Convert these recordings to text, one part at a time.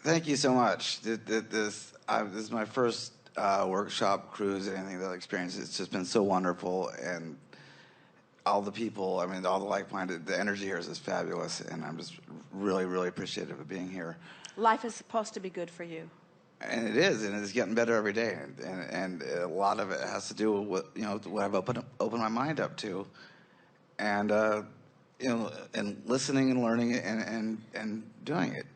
Thank you so much. This is my first workshop cruise, anything that I've experienced. It's just been so wonderful, and all the people, I mean, all the like-minded, the energy here is just fabulous, and I'm just really, really appreciative of being here. Life is supposed to be good for you. And it is, and it's getting better every day, and a lot of it has to do with what I've opened my mind up to, and and listening and learning and doing it.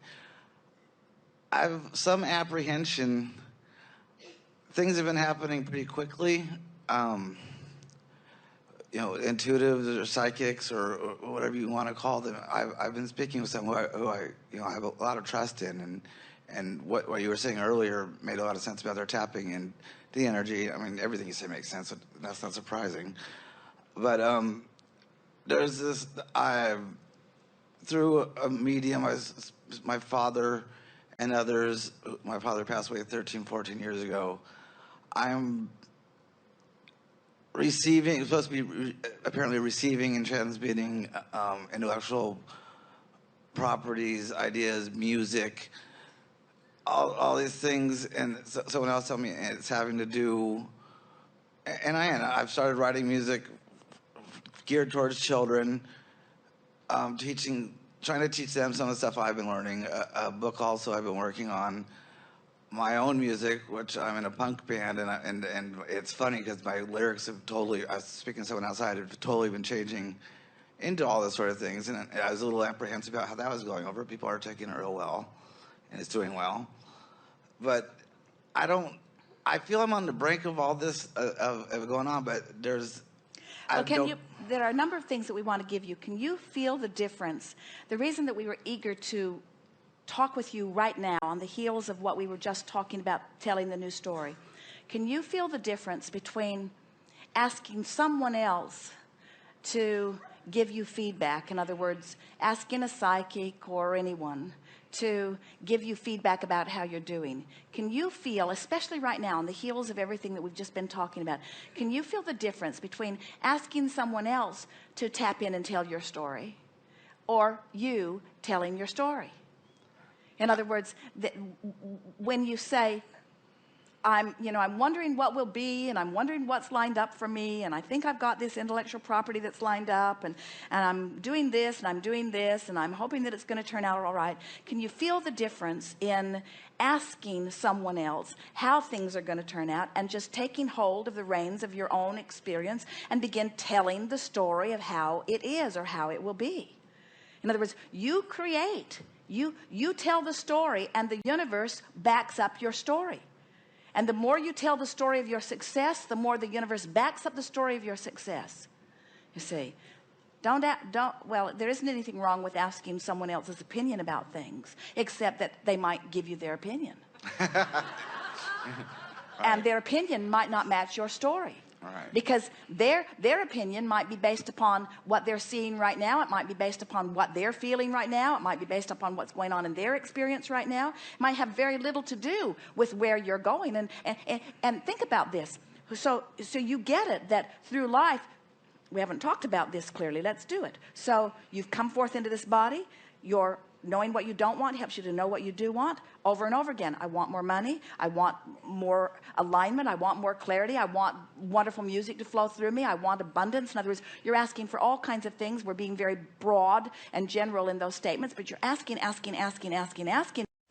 I've some apprehension. Things have been happening pretty quickly. Intuitives or psychics or whatever you want to call them. I've been speaking with someone who I have a lot of trust in, and what you were saying earlier made a lot of sense about their tapping and the energy. I mean, everything you say makes sense. That's not surprising. But there's this. Through a medium, my father and others. My father passed away 13, 14 years ago. I'm receiving, supposed to be apparently receiving and transmitting intellectual properties, ideas, music, all these things, and someone else told me it's having to do, and I've started writing music geared towards children, trying to teach them some of the stuff I've been learning. A book also I've been working on. My own music, which I'm in a punk band, and it's funny because my lyrics have totally, I was speaking to someone outside, have totally been changing into all this sort of things, and I was a little apprehensive about how that was going over. People are taking it real well, and it's doing well. But I feel I'm on the brink of all this of going on, but there's... Well, there are a number of things that we want to give you. Can you feel the difference? The reason that we were eager to talk with you right now on the heels of what we were just talking about, telling the new story. Can you feel the difference between asking someone else to give you feedback? In other words, asking a psychic or anyone to give you feedback about how you're doing. Can you feel, especially right now on the heels of everything that we've just been talking about, can you feel the difference between asking someone else to tap in and tell your story or you telling your story? In other words, when you say, I'm wondering what will be, and I'm wondering what's lined up for me, and I think I've got this intellectual property that's lined up, and I'm doing this, and I'm doing this, and I'm hoping that it's going to turn out all right. Can you feel the difference in asking someone else how things are going to turn out and just taking hold of the reins of your own experience and begin telling the story of how it is or how it will be? In other words, you create. You tell the story, and the universe backs up your story. And the more you tell the story of your success, the more the universe backs up the story of your success. You see, well, there isn't anything wrong with asking someone else's opinion about things, except that they might give you their opinion. And their opinion might not match your story. Right. Because their opinion might be based upon what they're seeing right now. It might be based upon what they're feeling right now. It might be based upon what's going on in their experience right now. It might have very little to do with where you're going. And think about this. So you get it that through life, we haven't talked about this clearly. Let's do it. So you've come forth into this body. You're knowing what you don't want helps you to know what you do want over and over again. I want more money. I want more alignment. I want more clarity. I want wonderful music to flow through me. I want abundance. In other words, you're asking for all kinds of things. We're being very broad and general in those statements, but you're asking.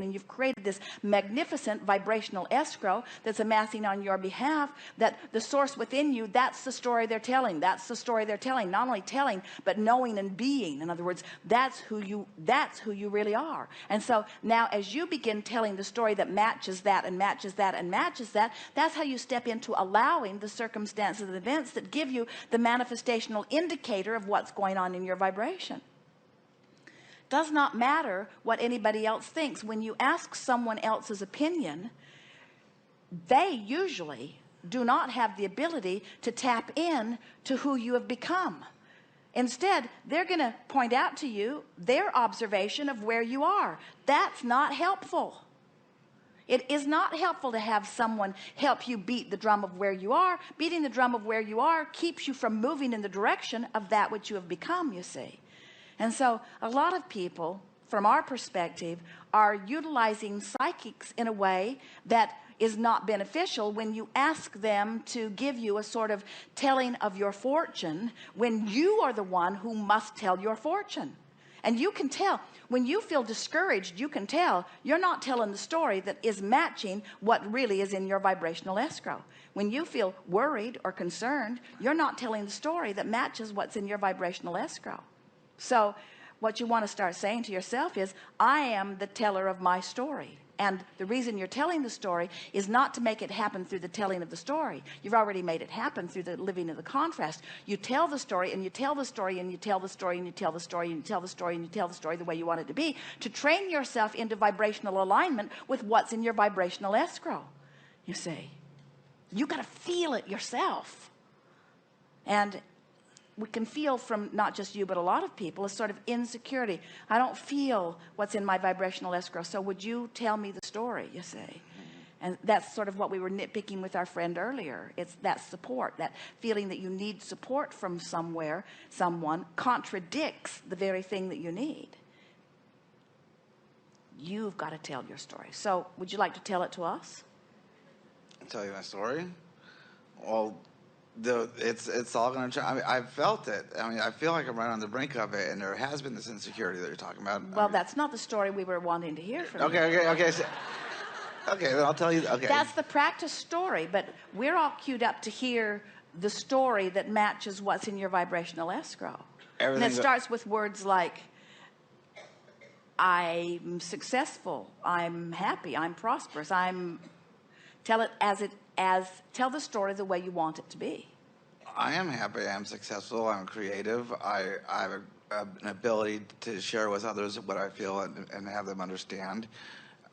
And you've created this magnificent vibrational escrow that's amassing on your behalf, that the source within you, that's the story they're telling. That's the story they're telling. Not only telling, but knowing and being. In other words, that's who you really are. And so now as you begin telling the story that matches that and matches that and matches that, that's how you step into allowing the circumstances and events that give you the manifestational indicator of what's going on in your vibration. Does not matter what anybody else thinks. When you ask someone else's opinion, they usually do not have the ability to tap in to who you have become. Instead, they're going to point out to you their observation of where you are. That's not helpful. It is not helpful to have someone help you beat the drum of where you are. Beating the drum of where you are keeps you from moving in the direction of that which you have become, you see. And so a lot of people from our perspective, are utilizing psychics in a way that is not beneficial when you ask them to give you a sort of telling of your fortune when you are the one who must tell your fortune. And you can tell when you feel discouraged, you can tell you're not telling the story that is matching what really is in your vibrational escrow. When you feel worried or concerned, you're not telling the story that matches what's in your vibrational escrow. So what you want to start saying to yourself is, I am the teller of my story. And the reason you're telling the story is not to make it happen through the telling of the story. You've already made it happen through the living of the contrast. You tell the story, and you tell the story, and you tell the story, and you tell the story, and you tell the story, and you tell the story the way you want it to be, to train yourself into vibrational alignment with what's in your vibrational escrow. You see, you got to feel it yourself. And we can feel from not just you but a lot of people a sort of insecurity. I don't feel what's in my vibrational escrow, so would you tell me the story, you see? And that's sort of what we were nitpicking with our friend earlier. It's that support, that feeling that you need support from somewhere. Someone contradicts the very thing that you need. You've got to tell your story. So would you like to tell it to us? I'll tell you my story. Well, it's all going to. I mean, I've felt it. I mean, I feel like I'm right on the brink of it, and there has been this insecurity that you're talking about. Well, that's not the story we were wanting to hear from you. Okay. So, okay, then I'll tell you. Okay. That's the practice story, but we're all queued up to hear the story that matches what's in your vibrational escrow. Everything and it starts with words like, I'm successful, I'm happy, I'm prosperous, tell it tell the story the way you want it to be. I am happy, I'm successful, I'm creative, I have an ability to share with others what I feel and have them understand.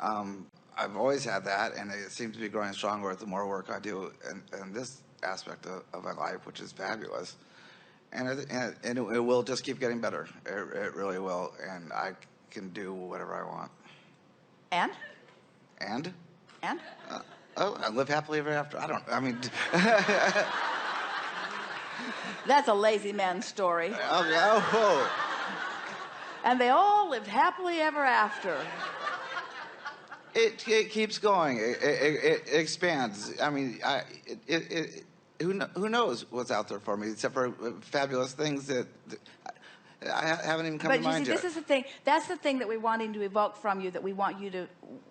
I've always had that, and it seems to be growing stronger with the more work I do in this aspect of my life, which is fabulous. And it will just keep getting better. It really will, and I can do whatever I want. And? And? And? I live happily ever after. I mean... That's a lazy man's story. Oh. And they all lived happily ever after. It keeps going. It expands. I mean, who knows what's out there for me, except for fabulous things that I haven't even come to mind yet. But you see, this is the thing. That's the thing that we're wanting to evoke from you, that we want you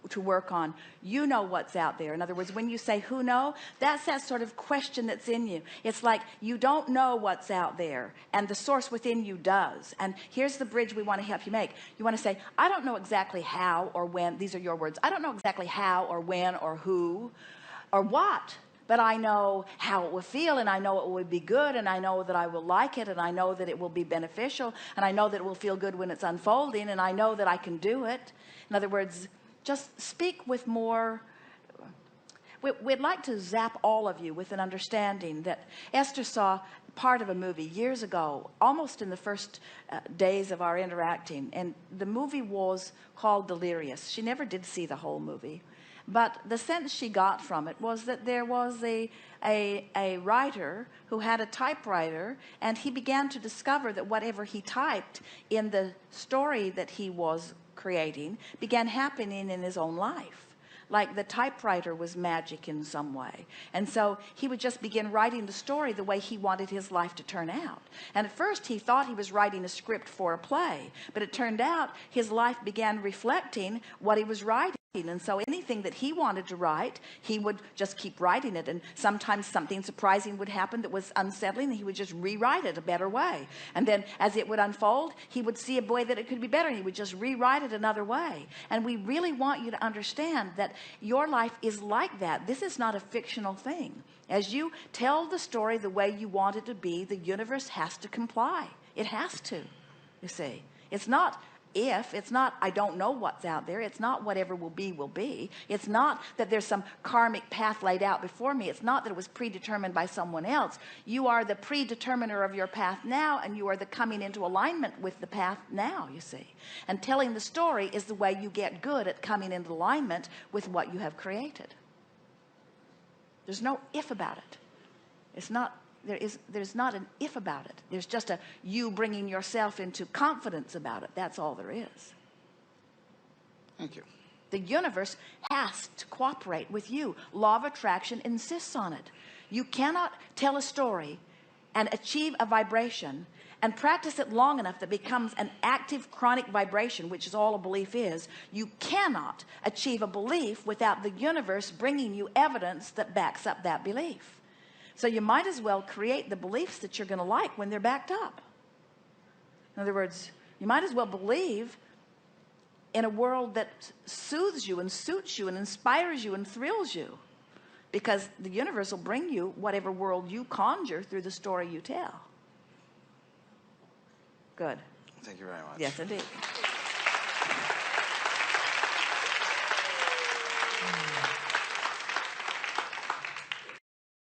to work on. You know what's out there. In other words, when you say who know, that's that sort of question that's in you. It's like you don't know what's out there, and the source within you does. And here's the bridge we want to help you make. You want to say, I don't know exactly how or when. These are your words. I don't know exactly how or when or who or what. But I know how it will feel, and I know it will be good, and I know that I will like it, and I know that it will be beneficial, and I know that it will feel good when it's unfolding, and I know that I can do it. In other words, just speak with more. We'd like to zap all of you with an understanding that Esther saw part of a movie years ago, almost in the first days of our interacting, and the movie was called Delirious. She never did see the whole movie. But the sense she got from it was that there was a writer who had a typewriter, and he began to discover that whatever he typed in the story that he was creating began happening in his own life. Like the typewriter was magic in some way. And so he would just begin writing the story the way he wanted his life to turn out. And at first he thought he was writing a script for a play, but it turned out his life began reflecting what he was writing. And so anything that he wanted to write, he would just keep writing it. And sometimes something surprising would happen that was unsettling, and he would just rewrite it a better way. And then as it would unfold, he would see a way that it could be better, and he would just rewrite it another way. And we really want you to understand that your life is like that. This is not a fictional thing. As you tell the story the way you want it to be, the universe has to comply. It has to, you see. It's not it's not I don't know what's out there. It's not whatever will be. It's not that there's some karmic path laid out before me. It's not that it was predetermined by someone else. You are the predeterminer of your path now, and you are the coming into alignment with the path now, you see. And telling the story is the way you get good at coming into alignment with what you have created. There's no if about it. It's not there's not an if about it. There's just you bringing yourself into confidence about it. That's all there is. Thank you. The universe has to cooperate with you. Law of attraction insists on it. You cannot tell a story and achieve a vibration and practice it long enough that becomes an active chronic vibration, which is all a belief is. You cannot achieve a belief without the universe bringing you evidence that backs up that belief. So you might as well create the beliefs that you're going to like when they're backed up. In other words, you might as well believe in a world that soothes you and suits you and inspires you and thrills you, because the universe will bring you whatever world you conjure through the story you tell. Good. Thank you very much. Yes, indeed.